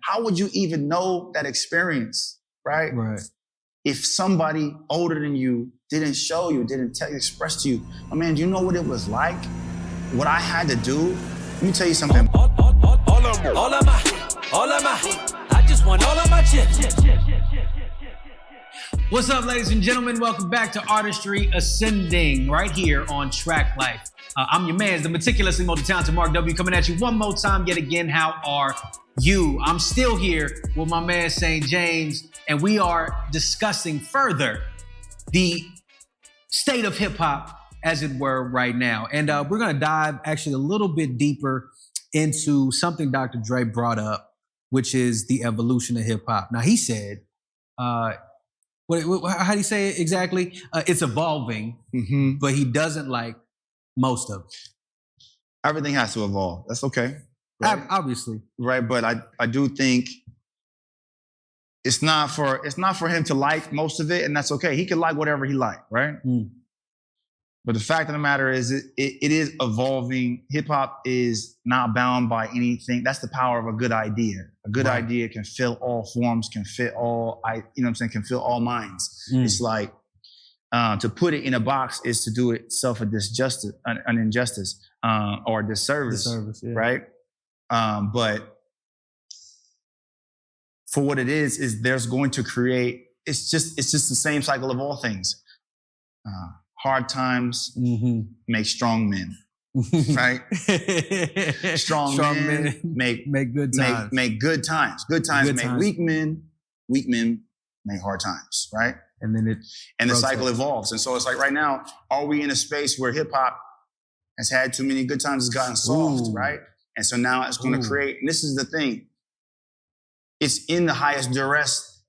how would you even know that experience, right? Right. If somebody older than you didn't show you, didn't express to you, oh man, do you know what it was like? What I had to do? Let me tell you something. All of my, I just want all of my chips. What's up, ladies and gentlemen? Welcome back to Artistry Ascending, right here on Track Life. I'm your man, the meticulously multi-talented Mark W, coming at you one more time yet again. How are you? I'm still here with my man St. James, and we are discussing further the state of hip hop, as it were, right now. And we're going to dive actually a little bit deeper into something Dr. Dre brought up, which is the evolution of hip hop. Now, he said, how do you say it exactly? It's evolving, but he doesn't like most of it. Everything has to evolve. That's okay. Right? Obviously. Right, but I do think it's not for him to like most of it, and that's okay. He can like whatever he like, right? But the fact of the matter is, it is evolving. Hip hop is not bound by anything. That's the power of a good idea. A good idea can fill all forms, can fit all, can fill all minds. It's like to put it in a box is to do itself an injustice, or a disservice, right? But for what it is there's going to create. It's just the same cycle of all things. Hard times make strong men, right? strong men make good times. Make good times. Good times make weak men. Weak men make hard times, right? And then the cycle evolves. And so it's like right now, are we in a space where hip hop has had too many good times, it's gotten soft, right? And so now it's going to create, and this is the thing, it's in the highest duress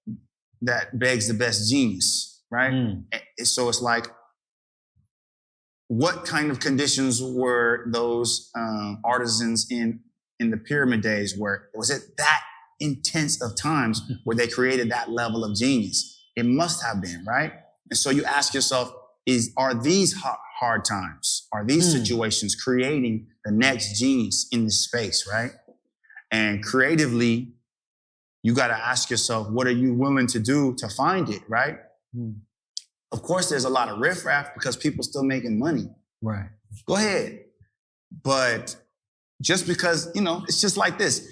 that begs the best genius, right? So it's like, what kind of conditions were those artisans in the pyramid days? Where was it that intense of times where they created that level of genius? It must have been, right? And so you ask yourself, are these hard times, are these situations creating the next genius in this space, right? And creatively, you got to ask yourself, what are you willing to do to find it, right? Of course, there's a lot of riffraff because people still making money. Right. Go ahead. But just because, it's just like this.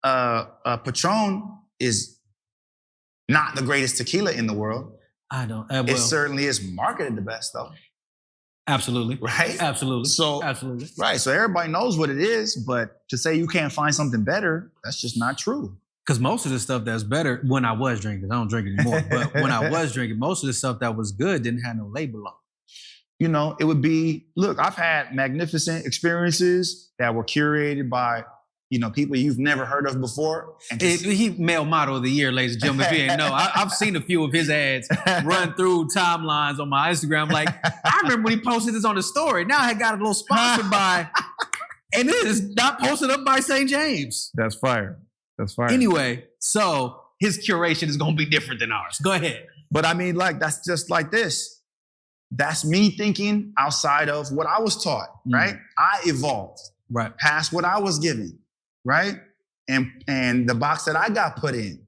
Patron is not the greatest tequila in the world. I don't. It certainly is marketed the best, though. Absolutely. Right? Absolutely. So, absolutely. Right. So everybody knows what it is, but to say you can't find something better, that's just not true. Because most of the stuff that's better, when I was drinking, I don't drink anymore, but when I was drinking, most of the stuff that was good didn't have no label on. It would be, look, I've had magnificent experiences that were curated by, people you've never heard of before. And He male model of the year, ladies and gentlemen, if you ain't know. I've seen a few of his ads run through timelines on my Instagram. Like, I remember when he posted this on the story. Now I got a little sponsored by, and it is not posted up by St. James. That's fire. That's fire. Anyway, so his curation is going to be different than ours. Go ahead. But I mean, that's just like this. That's me thinking outside of what I was taught, right? I evolved past what I was given, right? And the box that I got put in.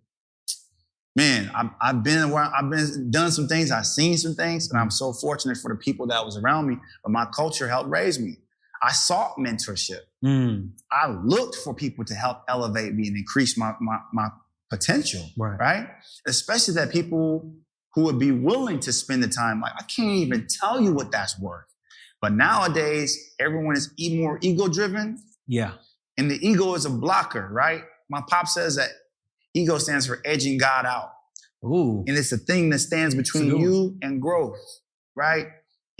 Man, I've done some things, I've seen some things, and I'm so fortunate for the people that was around me, but my culture helped raise me. I sought mentorship. I looked for people to help elevate me and increase my potential, right? Especially that people who would be willing to spend the time. Like, I can't even tell you what that's worth. But nowadays, everyone is more ego-driven. Yeah. And the ego is a blocker, right? My pop says that ego stands for edging God out. Ooh. And it's a thing that stands between you and growth, right?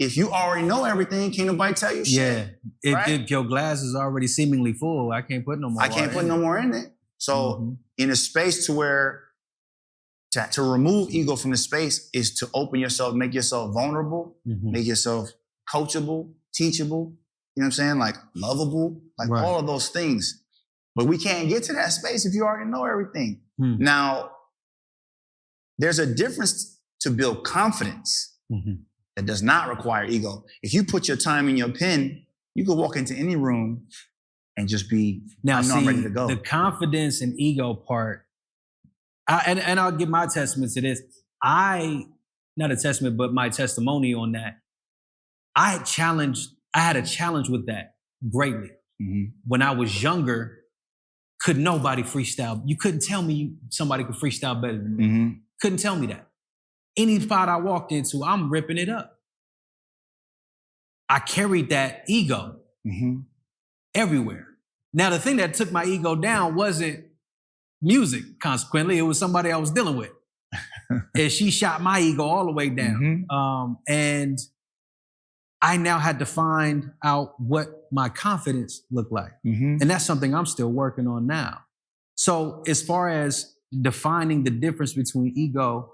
If you already know everything, can't nobody tell you shit. Yeah. If your glass is already seemingly full, I can't put no more. I can't put no more in it. So in a space to where to remove ego from the space is to open yourself, make yourself vulnerable, make yourself coachable, teachable, you know what I'm saying? Like lovable, like all of those things. But we can't get to that space if you already know everything. Now, there's a difference to build confidence that does not require ego. If you put your time in your pen, you can walk into any room and just be, now, I'm ready to go. The confidence and ego part, and I'll give my testament to this. Not a testament, but my testimony on that. I had a challenge with that greatly. Mm-hmm. When I was younger, could nobody freestyle? You couldn't tell me somebody could freestyle better than me. Mm-hmm. Couldn't tell me that. Any spot I walked into, I'm ripping it up. I carried that ego everywhere. Now, the thing that took my ego down wasn't music, consequently. It was somebody I was dealing with. And she shot my ego all the way down. And I now had to find out what my confidence looked like. And that's something I'm still working on now. So as far as defining the difference between ego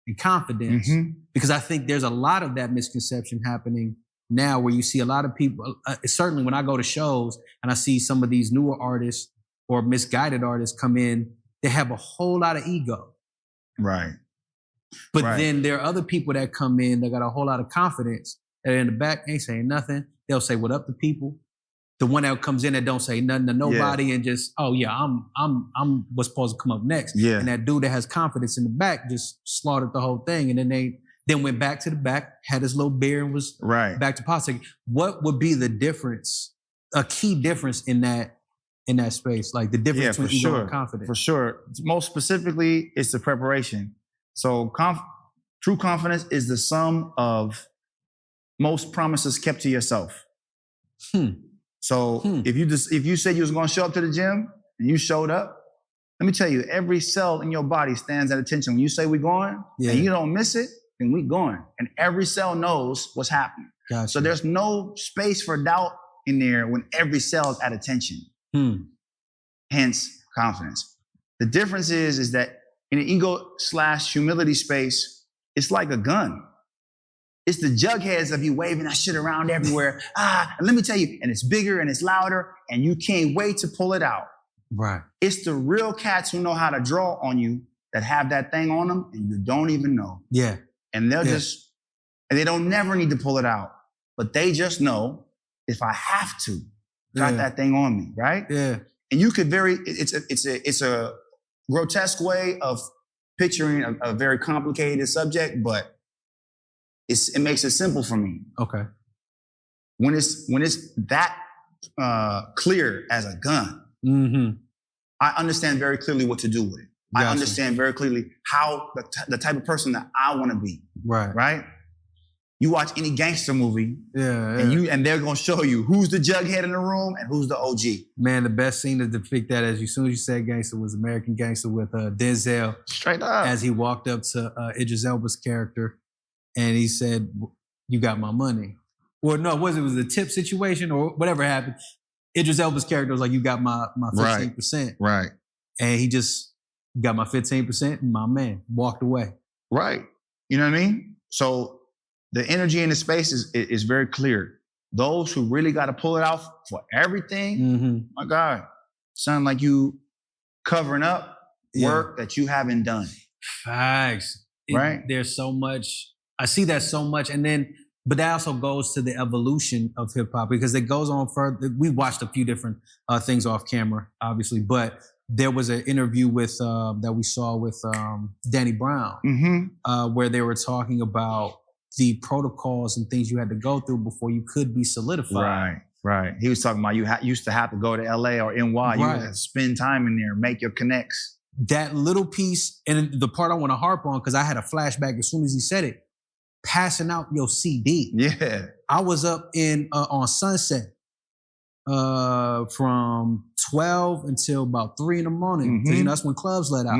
and confidence, because I think there's a lot of that misconception happening now where you see a lot of people, certainly when I go to shows and I see some of these newer artists or misguided artists come in, they have a whole lot of ego. Right. But then there are other people that come in that got a whole lot of confidence that in the back ain't saying nothing. They'll say what up to people. The one that comes in that don't say nothing to nobody and just, oh yeah, I'm what's supposed to come up next. Yeah. And that dude that has confidence in the back just slaughtered the whole thing. And then went back to the back, had his little beer and was back to politics. What would be the difference, a key difference in that space? Like the difference between ego and confidence? For sure. Most specifically, it's the preparation. So true confidence is the sum of most promises kept to yourself. So if you said you was going to show up to the gym and you showed up, let me tell you, every cell in your body stands at attention. When you say we're going and you don't miss it, then we going. And every cell knows what's happening. Gotcha. So there's no space for doubt in there when every cell is at attention. Hence confidence. The difference is that in an ego/humility space, it's like a gun. It's the jugheads of you waving that shit around everywhere. And let me tell you, and it's bigger and it's louder and you can't wait to pull it out. Right. It's the real cats who know how to draw on you that have that thing on them and you don't even know. Yeah. And they'll and they don't never need to pull it out, but they just know if I have to, got that thing on me, right? Yeah. And you could it's a grotesque way of picturing a very complicated subject, but it makes it simple for me. Okay. When it's that clear as a gun, I understand very clearly what to do with it. Gotcha. I understand very clearly how the type of person that I want to be. Right. You watch any gangster movie, and they're gonna show you who's the jughead in the room and who's the OG. Man, the best scene to depict that, as soon as you said gangster, was American Gangster with Denzel. Straight up. As he walked up to Idris Elba's character, and he said, "You got my money." Or no, it was a tip situation or whatever happened. Idris Elba's character was like, "You got my 15%." Right. And he just got my 15%, and my man walked away. Right. You know what I mean? So the energy in the space is very clear. Those who really got to pull it out for everything, my God, sound like you covering up work that you haven't done. Facts. Right? There's so much. I see that so much. And then, but that also goes to the evolution of hip hop because it goes on further. We watched a few different things off camera, obviously, but there was an interview with that we saw with Danny Brown, where they were talking about the protocols and things you had to go through before you could be solidified. Right. He was talking about you used to have to go to LA or NY. You had to spend time in there, make your connects. That little piece, and the part I want to harp on, because I had a flashback as soon as he said it, passing out your CD. Yeah. I was up on Sunset from 12 until about 3 in the morning. Because that's when clubs let out.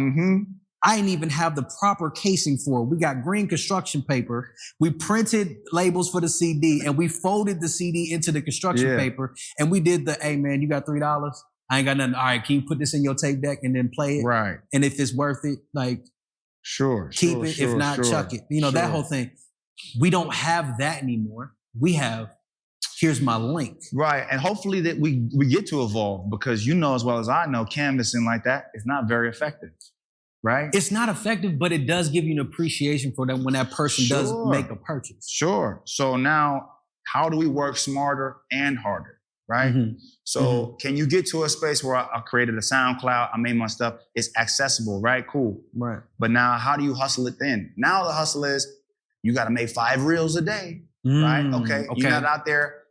I didn't even have the proper casing for it. We got green construction paper. We printed labels for the CD and we folded the CD into the construction paper. And we did hey man, you got $3? I ain't got nothing. All right, can you put this in your tape deck and then play it? Right. And if it's worth it, keep it. If not, chuck it. That whole thing. We don't have that anymore. We have, here's my link. Right. And hopefully that we get to evolve because you know as well as I know, canvassing like that is not very effective. Right? It's not effective, but it does give you an appreciation for that when that person does make a purchase. Sure. So now, how do we work smarter and harder? right? Mm-hmm. So can you get to a space where I created a SoundCloud, I made my stuff, it's accessible, right? Cool. Right. But now how do you hustle it then? Now the hustle is you got to make 5 reels a day, right? Okay. You're not out there,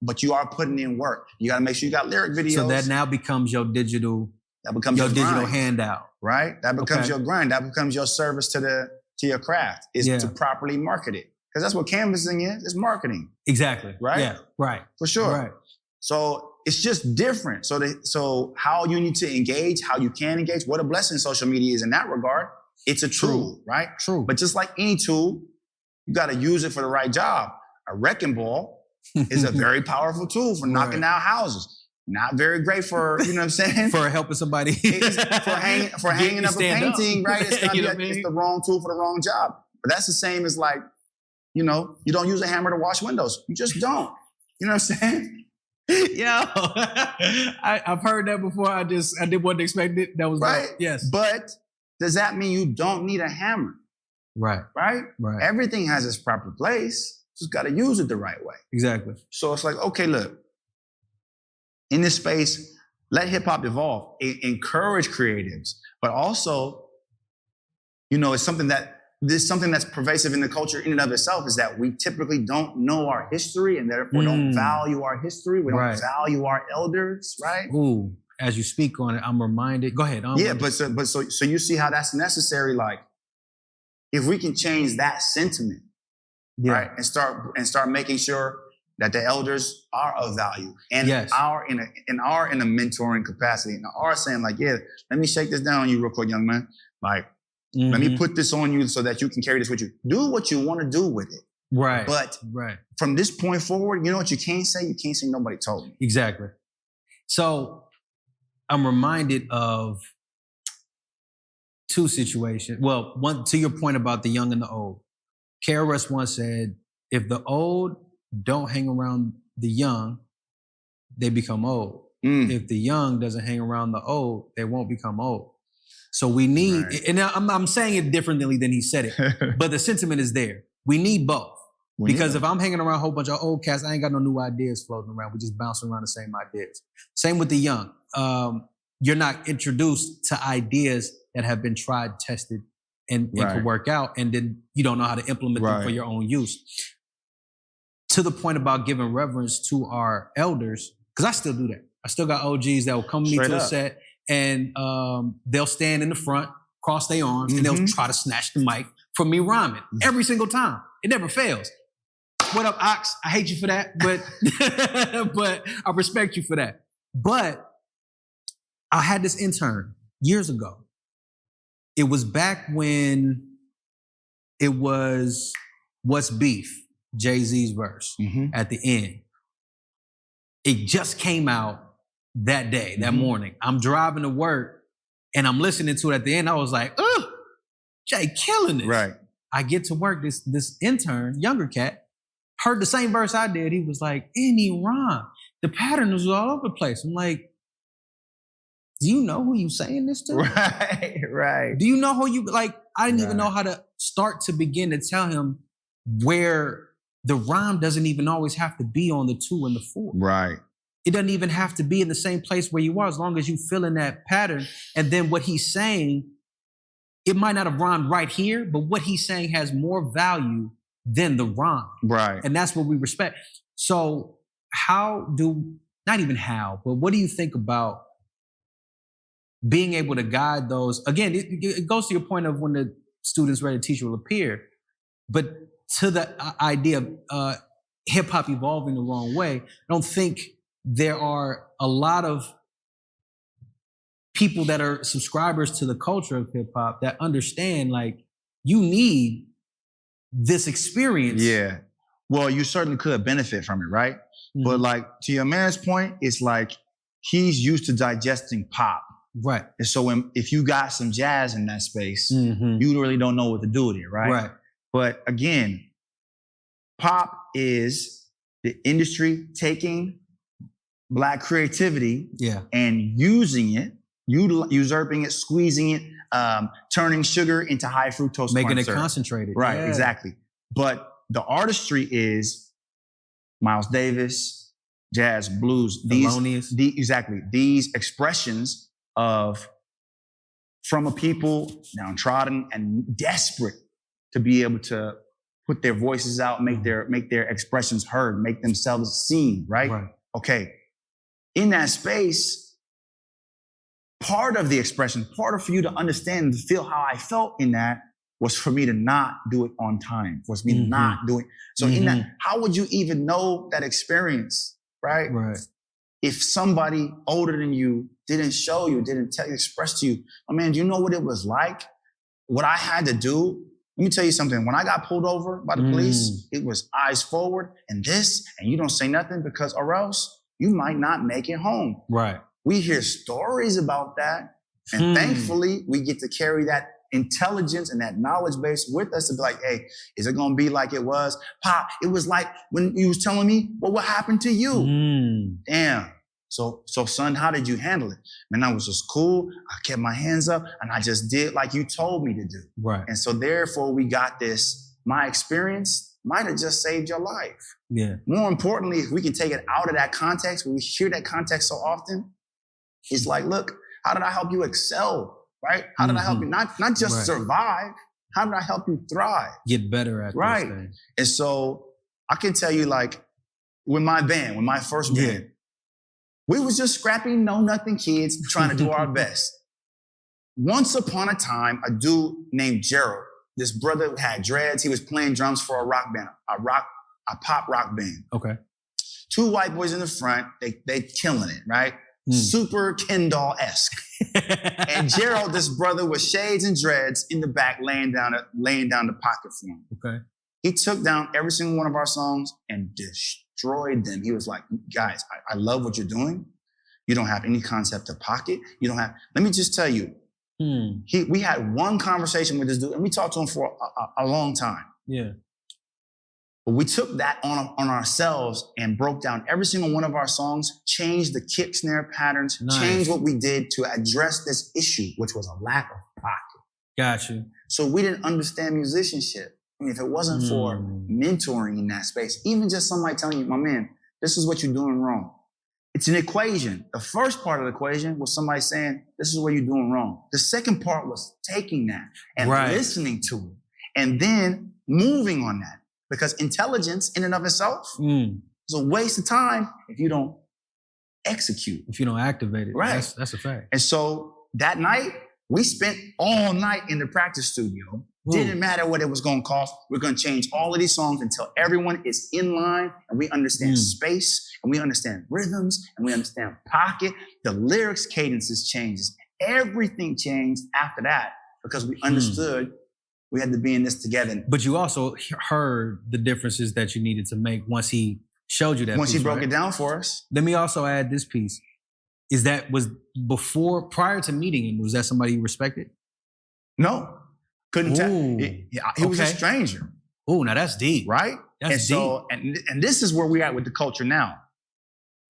but you are putting in work. You got to make sure you got lyric videos. So that now becomes your digital, your digital handout. Right? That becomes your grind. That becomes your service to your craft, is to properly market it. Because that's what canvassing is. It's marketing. Exactly. Right? Yeah. Right. For sure. Right. So it's just different. So how you need to engage, how you can engage, what a blessing social media is in that regard. It's a tool, right? True. But just like any tool, you got to use it for the right job. A wrecking ball is a very powerful tool for knocking down houses. Not very great for, you know what I'm saying? For helping somebody. for hanging up a painting, right? It's it's the wrong tool for the wrong job. But that's the same as like, you don't use a hammer to wash windows. You just don't. You know what I'm saying? Yo, I've heard that before. I didn't want to expect it. That was right. Yes. But does that mean you don't need a hammer? Right. Right? Right. Everything has its proper place. Just got to use it the right way. Exactly. So it's like, okay, look, in this space, let hip hop evolve. Encourage creatives, but also, it's something that's pervasive in the culture in and of itself, is that we typically don't know our history and therefore don't value our history. We don't value our elders, right? Ooh, as you speak on it, I'm reminded. Go ahead. So you see how that's necessary. Like, if we can change that sentiment, right, and start making sure that the elders are of value and are in a mentoring capacity and are saying like, yeah, let me shake this down on you real quick, young man. Like, let me put this on you so that you can carry this with you. Do what you want to do with it. Right. But from this point forward, you know what you can't say? You can't say nobody told me. Exactly. So I'm reminded of 2 situations. Well, one, to your point about the young and the old. KRS once said, if the old don't hang around the young, they become old. If the young doesn't hang around the old, they won't become old. So we need, and I'm saying it differently than he said it, but the sentiment is there. We need both. Because if I'm hanging around a whole bunch of old cats, I ain't got no new ideas floating around. We just bouncing around the same ideas. Same with the young. You're not introduced to ideas that have been tried, tested, and can work out, and then you don't know how to implement them for your own use. To the point about giving reverence to our elders, because I still do that. I still got OGs that will come to me to a set, and they'll stand in the front, cross their arms, and they'll try to snatch the mic from me rhyming every single time. It never fails. What up, Ox? I hate you for that, but but I respect you for that. But I had this intern years ago. It was back when it was What's Beef, Jay-Z's verse at the end. It just came out that day, that morning. I'm driving to work and I'm listening to it at the end. I was like, ugh, Jay killing it. Right. I get to work, this intern, younger cat, heard the same verse I did. He was like, any rhyme. The pattern was all over the place. I'm like, do you know who you saying this to? Right. Do you know who you, like, I didn't even know how to start to begin to tell him where the rhyme doesn't even always have to be on the 2 and the 4. Right. It doesn't even have to be in the same place where you are, as long as you fill in that pattern. And then what he's saying, it might not have rhymed right here, but what he's saying has more value than the rhyme. Right. And that's what we respect. So not even how, but what do you think about being able to guide those? Again, it goes to your point of when the student's ready, the teacher will appear. But to the idea of hip hop evolving the wrong way, I don't think there are a lot of people that are subscribers to the culture of hip hop that understand, like, you need this experience. Yeah. Well, you certainly could benefit from it, right? But like, to your man's point, it's like he's used to digesting pop. Right. And so if you got some jazz in that space, you really don't know what to do with it, right? Right. But again, pop is the industry taking Black creativity and using it, usurping it, squeezing it, turning sugar into high fructose making it syrup. Concentrated. Right, exactly. But the artistry is Miles Davis, jazz, blues, exactly, these expressions from a people downtrodden and desperate to be able to put their voices out, make their expressions heard, make themselves seen, right? Okay. In that space, part of the expression, for you to understand and feel how I felt in that was for me to not do it on time, was me to not do it. So in that, how would you even know that experience, right? If somebody older than you didn't show you, didn't tell you, express to you, oh man, do you know what it was like? What I had to do? Let me tell you something. When I got pulled over by the police, it was eyes forward and this, and you don't say nothing because or else you might not make it home. Right. We hear stories about that. And thankfully, we get to carry that intelligence and that knowledge base with us to be like, hey, is it going to be like it was? Pop, it was like when you was telling me, well, what happened to you? Damn. So son, how did you handle it? Man, I was just cool. I kept my hands up and I just did like you told me to do. Right. And so therefore we got this, my experience might have just saved your life. Yeah. More importantly, if we can take it out of that context, when we hear that context so often, it's like, look, how did I help you excel? Right? How did I help you not just survive? How did I help you thrive? Get better at right. those things. And so I can tell you, like, with my first band, we was just scrappy, know-nothing kids trying to do our best. Once upon a time, a dude named Gerald, this brother had dreads. He was playing drums for a rock band, a pop rock band. Okay. Two white boys in the front, they killing it, right? Super Ken doll-esque. And Gerald, this brother with shades and dreads in the back, laying down the pocket for him. Okay. He took down every single one of our songs and destroyed them. He was like, guys, I love what you're doing. You don't have any concept of pocket. You don't have, let me just tell you, we had one conversation with this dude and we talked to him for a long time. Yeah. But we took that on ourselves and broke down every single one of our songs, changed the kick snare patterns, changed what we did to address this issue, which was a lack of pocket. Got you. So we didn't understand musicianship. I mean, if it wasn't for mentoring in that space, even just somebody telling you, my man, this is what you're doing wrong. It's an equation. The first part of the equation was somebody saying, this is what you're doing wrong. The second part was taking that and listening to it and then moving on that. Because intelligence in and of itself is a waste of time if you don't execute. If you don't activate it. Right. That's a fact. And so that night, we spent all night in the practice studio. Didn't matter what it was going to cost. We're going to change all of these songs until everyone is in line and we understand space and we understand rhythms and we understand pocket. The lyrics cadences changes. Everything changed after that because we understood we had to be in this together. But you also heard the differences that you needed to make once he showed you that. Once he broke it down for us. Let me also add this piece. Was prior to meeting him, was that somebody you respected? No. Couldn't tell. He was a stranger. Oh, now that's deep. Right? That's deep. So, and this is where we're at with the culture now.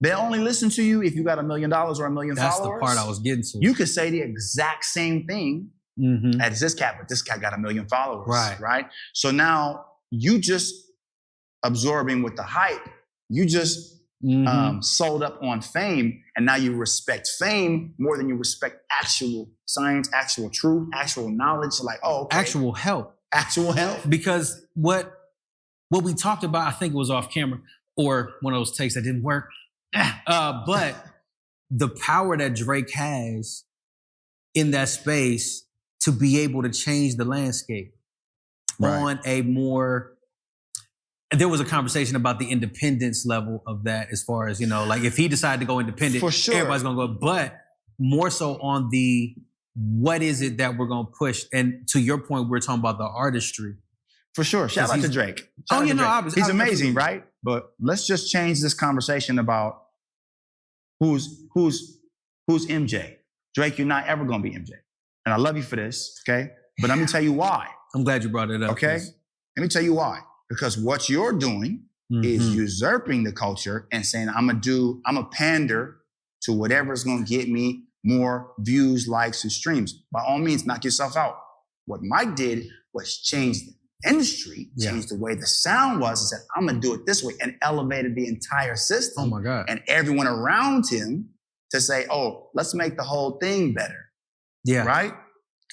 They'll only listen to you if you got $1 million or 1 million followers. That's the part I was getting to. You could say the exact same thing as this cat, but this cat got 1 million followers. Right? So now you just absorbing with the hype. You just sold up on fame, and now you respect fame more than you respect actual science, actual truth, actual knowledge. Like, actual help. Actual help. Because what we talked about, I think it was off camera or one of those takes that didn't work. But the power that Drake has in that space to be able to change the landscape on a more. There was a conversation about the independence level of that, as far as, like if he decided to go independent, for sure, everybody's gonna go. But more so on the what is it that we're gonna push? And to your point, we're talking about the artistry. For sure. Shout out to Drake. He's amazing, right? But let's just change this conversation about who's MJ. Drake, you're not ever gonna be MJ. And I love you for this, okay? But let me tell you why. I'm glad you brought it up. Okay? Let me tell you why. Because what you're doing is usurping the culture and saying, I'm a pander to whatever's going to get me more views, likes, and streams. By all means, knock yourself out. What Mike did was change them. industry, changed the way the sound was, and said, I'm gonna do it this way, and elevated the entire system. Oh my God. And everyone around him to say, oh, let's make the whole thing better. Yeah. Right?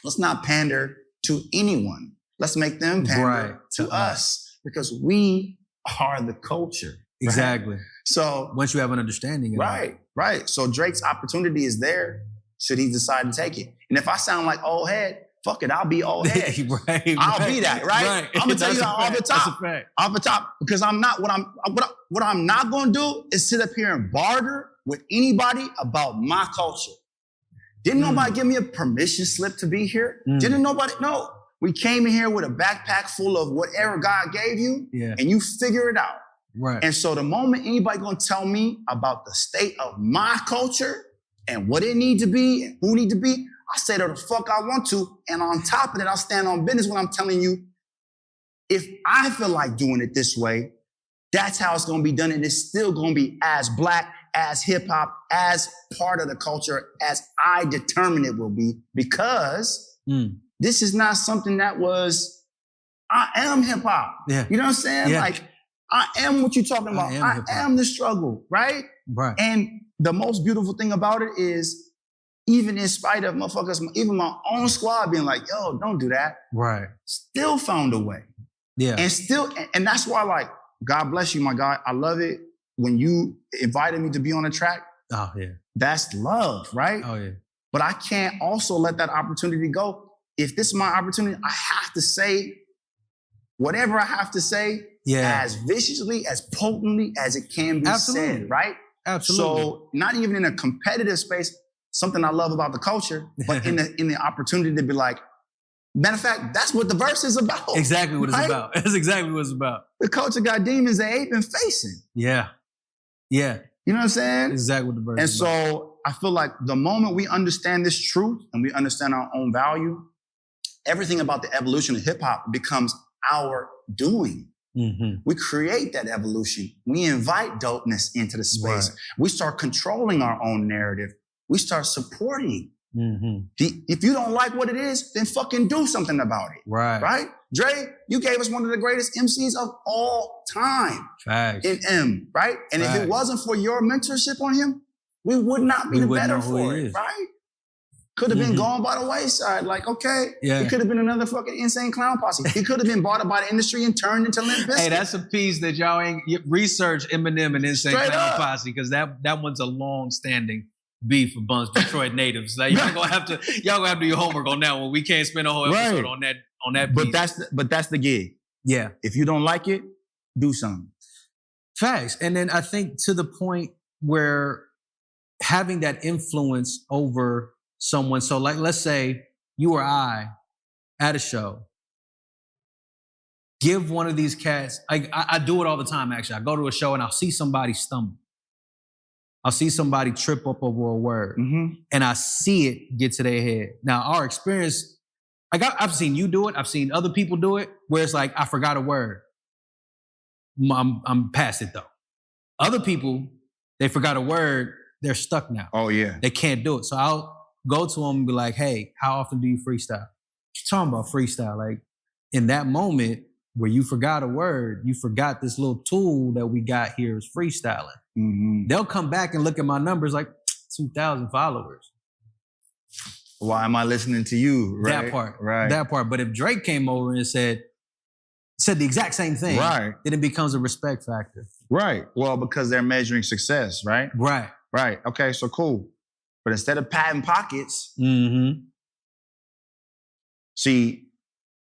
Let's not pander to anyone. Let's make them pander to us, because we are the culture. Exactly. Right? So once you have an understanding of it. Right. So Drake's opportunity is there should he decide to take it. And if I sound like old head, fuck it, I'll be old head. I'll be that, right? I'm gonna tell you off the top. Off the top, because I'm not what I'm not gonna do is sit up here and barter with anybody about my culture. Didn't nobody give me a permission slip to be here? Didn't nobody? No. We came in here with a backpack full of whatever God gave you, and you figure it out. Right. And so the moment anybody gonna tell me about the state of my culture and what it need to be and who need to be, I say to the fuck I want to. And on top of it, I'll stand on business when I'm telling you, if I feel like doing it this way, that's how it's gonna be done. And it's still gonna be as black, as hip hop, as part of the culture as I determine it will be, because this is not something that was, I am hip hop. Yeah. You know what I'm saying? Yeah. Like, I am what you're talking about. I am the struggle, right? Right. And the most beautiful thing about it is, even in spite of motherfuckers, even my own squad being like, yo, don't do that. Right. Still found a way. Yeah. And that's why, like, God bless you, my guy. I love it when you invited me to be on the track. Oh, yeah. That's love, right? Oh, yeah. But I can't also let that opportunity go. If this is my opportunity, I have to say whatever I have to say as viciously, as potently as it can be said, right? Absolutely. So not even in a competitive space, something I love about the culture, but in the opportunity to be like, matter of fact, that's what the verse is about. Exactly what it's about. That's exactly what it's about. The culture got demons they ain't been facing. Yeah. Yeah. You know what I'm saying? Exactly what the verse is about. And so I feel like the moment we understand this truth and we understand our own value, everything about the evolution of hip hop becomes our doing. Mm-hmm. We create that evolution. We invite dopeness into the space. Right. We start controlling our own narrative. We start supporting. Mm-hmm. If you don't like what it is, then fucking do something about it. Right. Right? Dre, you gave us one of the greatest MCs of all time. Facts. In M, right? And Facts. If it wasn't for your mentorship on him, we would not be the better for it, right? Could have been gone by the wayside. Like, okay, he could have been another fucking insane clown posse. He could have been bought up by the industry and turned into Limp Bizkit. Hey, that's a piece that y'all ain't research Eminem and Insane Clown Posse, because that one's a long-standing beef amongst Detroit natives. Like, y'all gonna have to do your homework on that one. We can't spend a whole episode on that piece. But that's the gig. Yeah. If you don't like it, do something. Facts. And then I think to the point where having that influence over someone. So like, let's say you or I at a show, give one of these cats, I do it all the time, actually. I go to a show and I'll see somebody stumble. I'll see somebody trip up over a word and I see it get to their head. Now, our experience, I've seen you do it. I've seen other people do it where it's like, I forgot a word. I'm past it though. Other people, they forgot a word. They're stuck now. Oh yeah. They can't do it. So I'll go to them and be like, hey, how often do you freestyle? You're talking about freestyle. Like, in that moment where you forgot a word, you forgot this little tool that we got here is freestyling. Mm-hmm. They'll come back and look at my numbers like 2,000 followers. Why am I listening to you? Right? That part. But if Drake came over and said the exact same thing, then it becomes a respect factor. Right. Well, because they're measuring success, right? Right. Okay, so cool. But instead of patting pockets, see,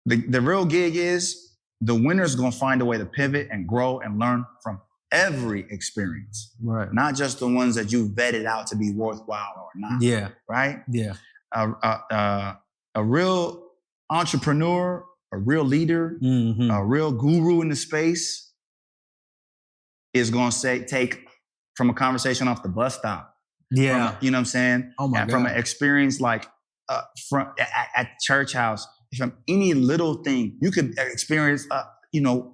the real gig is the winner's gonna find a way to pivot and grow and learn from every experience. Right. Not just the ones that you vetted out to be worthwhile or not. Yeah. Right? Yeah. A real entrepreneur, a real leader, a real guru in the space is gonna take from a conversation off the bus stop. Yeah. You know what I'm saying? Oh my God. From an experience like at church house, from any little thing, you could experience,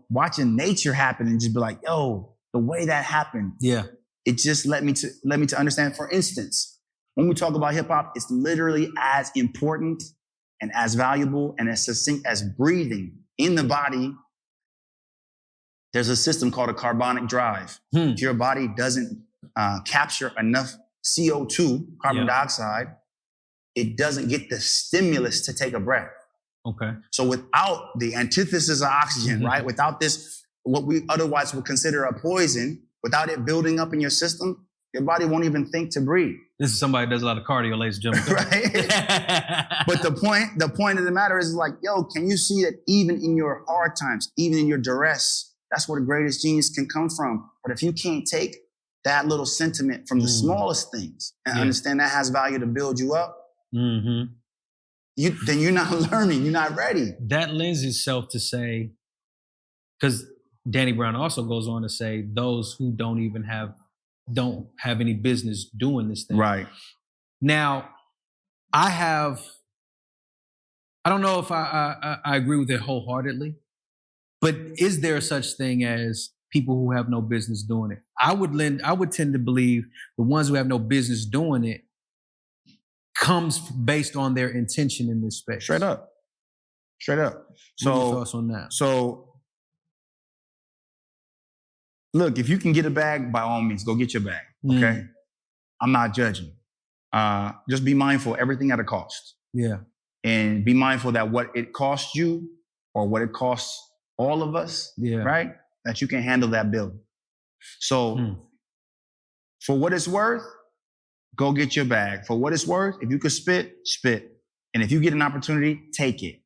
watching nature happen and just be like, yo, the way that happened. Yeah. It just led me to understand, for instance, when we talk about hip hop, it's literally as important and as valuable and as succinct as breathing in the body, there's a system called a carbonic drive. If your body doesn't capture enough CO2, carbon dioxide, it doesn't get the stimulus to take a breath. Okay. So without the antithesis of oxygen, right? Without this, what we otherwise would consider a poison, without it building up in your system, your body won't even think to breathe. This is somebody that does a lot of cardio, ladies and gentlemen. Right? But the point of the matter is like, yo, can you see that even in your hard times, even in your duress, that's where the greatest genius can come from. But if you can't take that little sentiment from the smallest things and understand that has value to build you up, then you're not learning, you're not ready. That lends itself to say, because Danny Brown also goes on to say, those who don't have any business doing this thing. Right. Now, I don't know if I agree with it wholeheartedly, but is there such thing as people who have no business doing it? I would tend to believe the ones who have no business doing it comes based on their intention in this space. Straight up. So, what are your thoughts on that? So, look, if you can get a bag, by all means, go get your bag, okay? I'm not judging. Just be mindful, everything at a cost. Yeah. And be mindful that what it costs you or what it costs all of us, right? That you can handle that bill. So, for what it's worth, go get your bag. For what it's worth, if you could spit. And if you get an opportunity, take it.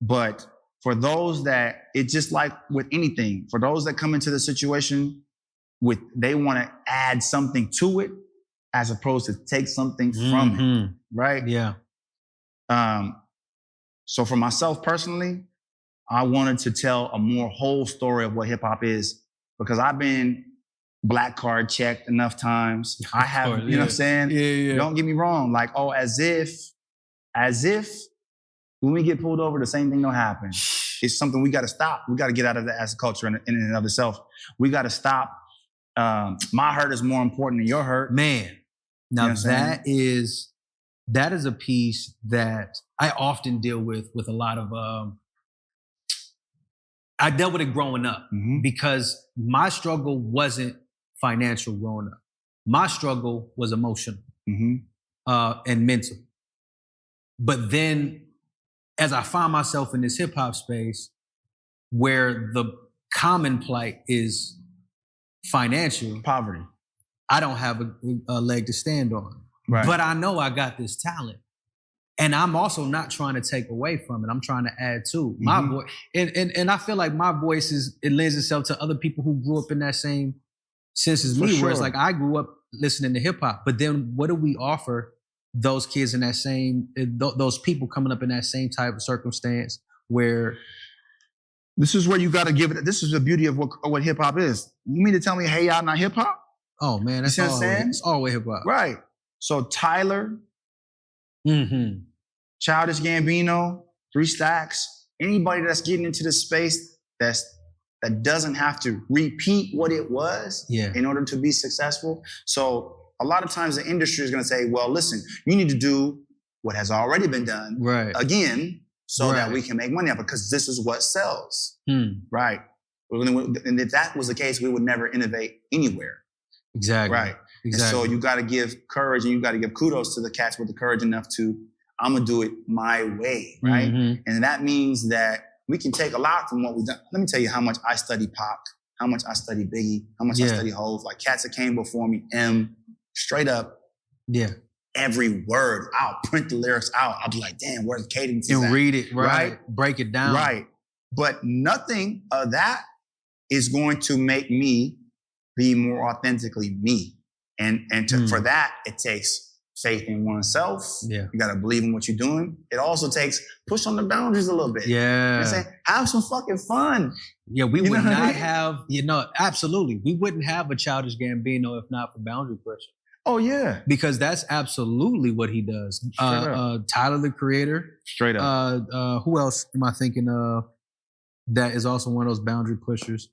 But for those that, it's just like with anything, for those that come into the situation they want to add something to it as opposed to take something from it, right? Yeah. So for myself personally, I wanted to tell a more whole story of what hip hop is because I've been black card checked enough times. I have, you know what I'm saying? Yeah. Don't get me wrong. Like, as if when we get pulled over, the same thing don't happen. It's something we got to stop. We got to get out of that as a culture in and of itself. We got to stop. My hurt is more important than your hurt. Man, now you know that is a piece that I often deal with a lot of, I dealt with it growing up because my struggle wasn't financial growing up. My struggle was emotional and mental. But then as I find myself in this hip hop space where the common plight is financial, poverty, I don't have a leg to stand on. Right. But I know I got this talent. And I'm also not trying to take away from it. I'm trying to add to my voice. And I feel like my voice it lends itself to other people who grew up in that same sense as me, where it's like I grew up listening to hip hop. But then what do we offer those kids in that same, those people coming up in that same type of circumstance where this is where you got to give it. This is the beauty of what hip hop is. You mean to tell me, hey, y'all not hip hop? Oh man, that's all. It's all hip hop, right? So Tyler, Childish Gambino, 3 Stacks, anybody that's getting into this space that doesn't have to repeat what it was in order to be successful. So a lot of times the industry is going to say, well, listen, you need to do what has already been done again so that we can make money, because this is what sells, right? And if that was the case, we would never innovate anywhere. Exactly. Right. Exactly. And so you got to give courage and you got to give kudos to the cats with the courage enough to, I'm going to do it my way, right? And that means that we can take a lot from what we've done. Let me tell you how much I study Pac, how much I study Biggie, how much I study Hov, like cats that came before me, straight up. Yeah. Every word, I'll print the lyrics out. I'll be like, damn, where's the cadence? And read it, right? Break it down. Right. But nothing of that is going to make me be more authentically me. And for that, it takes faith in oneself. Yeah. You got to believe in what you're doing. It also takes push on the boundaries a little bit. Yeah. You know what I'm saying? Have some fucking fun. Yeah, we would not have, absolutely. We wouldn't have a Childish Gambino if not for boundary pressure. Oh, yeah. Because that's absolutely what he does. Tyler, the Creator. Straight up. Who else am I thinking of that is also one of those boundary pushers?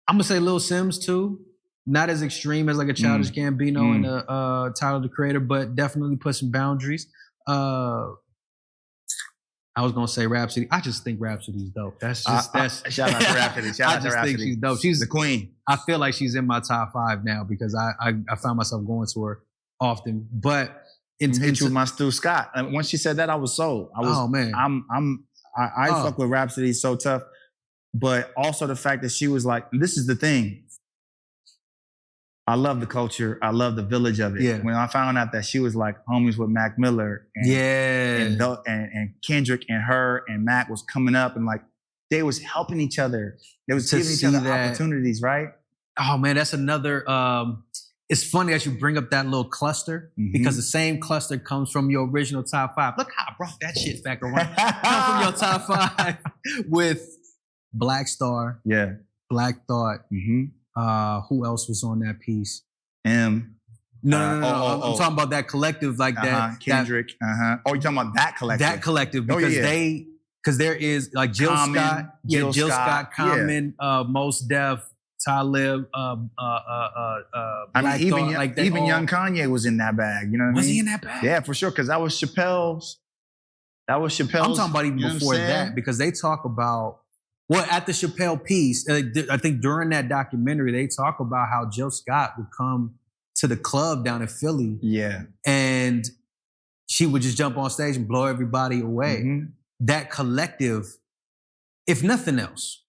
I'm going to say Lil Sims, too. Not as extreme as like a Childish Gambino and a Tyler, the Creator, but definitely pushing boundaries. I I was gonna say Rhapsody. I just think Rhapsody's dope. That's shout out to Rhapsody. Shout out to Rhapsody. Think she's dope. She's the queen. I feel like she's in my top 5 now because I found myself going to her often. But hit you with my Stu Scott. And once she said that, I was sold. Oh man, I fuck with Rhapsody so tough. But also the fact that she was like, this is the thing. I love the culture. I love the village of it. Yeah. When I found out that she was like homies with Mac Miller and Kendrick and her and Mac was coming up and like they was helping each other. They was giving each other opportunities, right? Oh man, that's another. It's funny that you bring up that little cluster because the same cluster comes from your original top 5. Look how I brought that shit back around. Come from your top 5 with Black Star, Black Thought. Who else was on that piece? No. I'm talking about that collective like that. Kendrick. Oh, you're talking about that collective? That collective because because there is like Jill Common, Scott, Jill Scott, Common, Mos Def, Talib, Black even Thought, like even Young Kanye was in that bag. You know what I mean? Was he in that bag? Yeah, for sure. Because that was Chappelle's. I'm talking about even before that because they talk about. Well, at the Chappelle piece, I think during that documentary, they talk about how Jill Scott would come to the club down in Philly. Yeah. And she would just jump on stage and blow everybody away. That collective, if nothing else,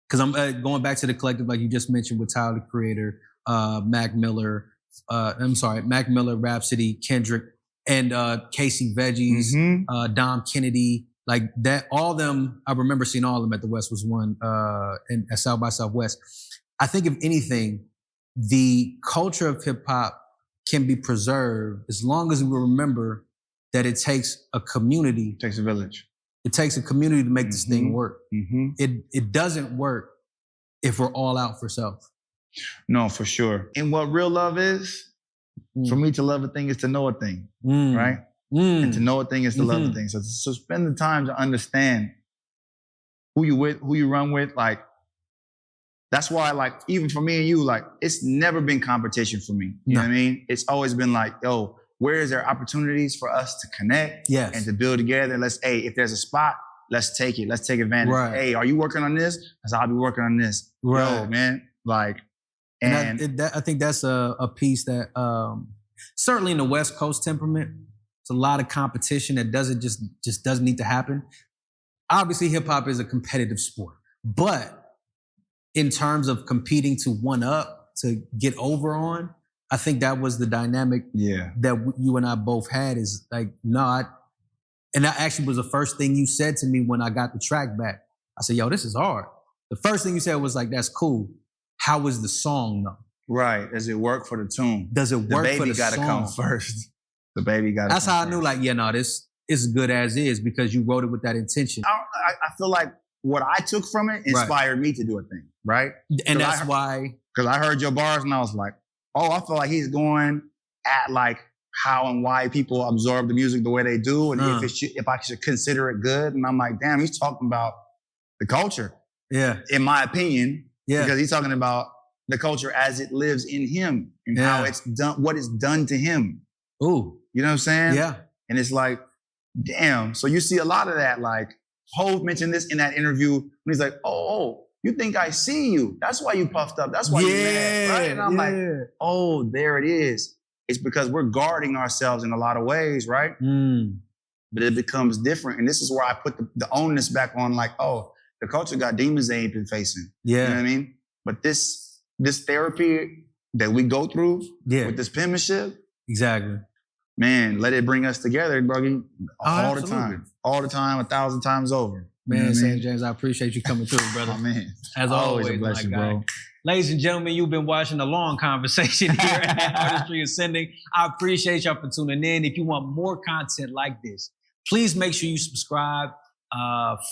because I'm going back to the collective like you just mentioned with Tyler, the Creator, Mac Miller, Rhapsody, Kendrick, and Casey Veggies, Dom Kennedy, like that, all them, I remember seeing all of them at the West Was One at South by Southwest. I think if anything, the culture of hip hop can be preserved as long as we remember that it takes a community. It takes a village. It takes a community to make this thing work. It doesn't work if we're all out for self. No, for sure. And what real love is, for me to love a thing is to know a thing, right? And to know a thing is to love a thing. So spend the time to understand who you with, who you run with. Like, that's why, like, even for me and you, like, it's never been competition for me. You know what I mean? It's always been like, yo, where is there opportunities for us to connect and to build together? If there's a spot, let's take it. Let's take advantage. Right. Hey, are you working on this? Because I'll be working on this. Right. Yo, man. Like, I think that's a piece that certainly in the West Coast temperament, it's a lot of competition that doesn't need to happen. Obviously, hip hop is a competitive sport, but in terms of competing to one up, to get over on, I think that was the dynamic that you and I both had is like, and that actually was the first thing you said to me when I got the track back. I said, yo, this is hard. The first thing you said was like, that's cool. How was the song though? Right. Does it work for the tune? Does it work for the song? The baby got to come first. The baby got to That's how I knew, like, this is good as is because you wrote it with that intention. I feel like what I took from it inspired me to do a thing, right? And that's why. Because I heard your bars and I was like, I feel like he's going at like how and why people absorb the music the way they do, and if I should consider it good. And I'm like, damn, he's talking about the culture. Yeah. In my opinion. Yeah. Because he's talking about the culture as it lives in him and how it's done, what it's done to him. Ooh. You know what I'm saying? Yeah. And it's like, damn. So you see a lot of that, like Hov mentioned this in that interview when he's like, oh, you think I see you. That's why you puffed up. That's why you're mad, right? And I'm like, oh, there it is. It's because we're guarding ourselves in a lot of ways, right? But it becomes different. And this is where I put the onus back on like, oh, the culture got demons they ain't been facing. Yeah. You know what I mean? But this therapy that we go through with this penmanship. Exactly. Man, let it bring us together, bro. All the time. All the time, 1,000 times over. Man, you know St. James, I appreciate you coming through, brother. Oh, man. As always, a blessing, my bro. guy. Ladies and gentlemen, you've been watching a long conversation here at Artistry Ascending. I appreciate y'all for tuning in. If you want more content like this, please make sure you subscribe,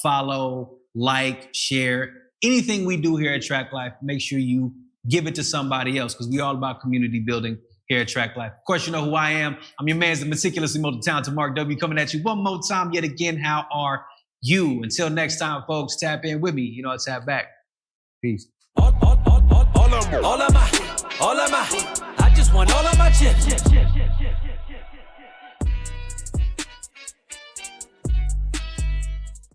follow, like, share. Anything we do here at Track Life, make sure you give it to somebody else because we're all about community building here at Track Life. Of course, you know who I am. I'm your man, the meticulously multi-talented Mark W. coming at you one more time yet again. How are you? Until next time, folks, tap in with me. Tap back. Peace. All of my, I just want all of my chips.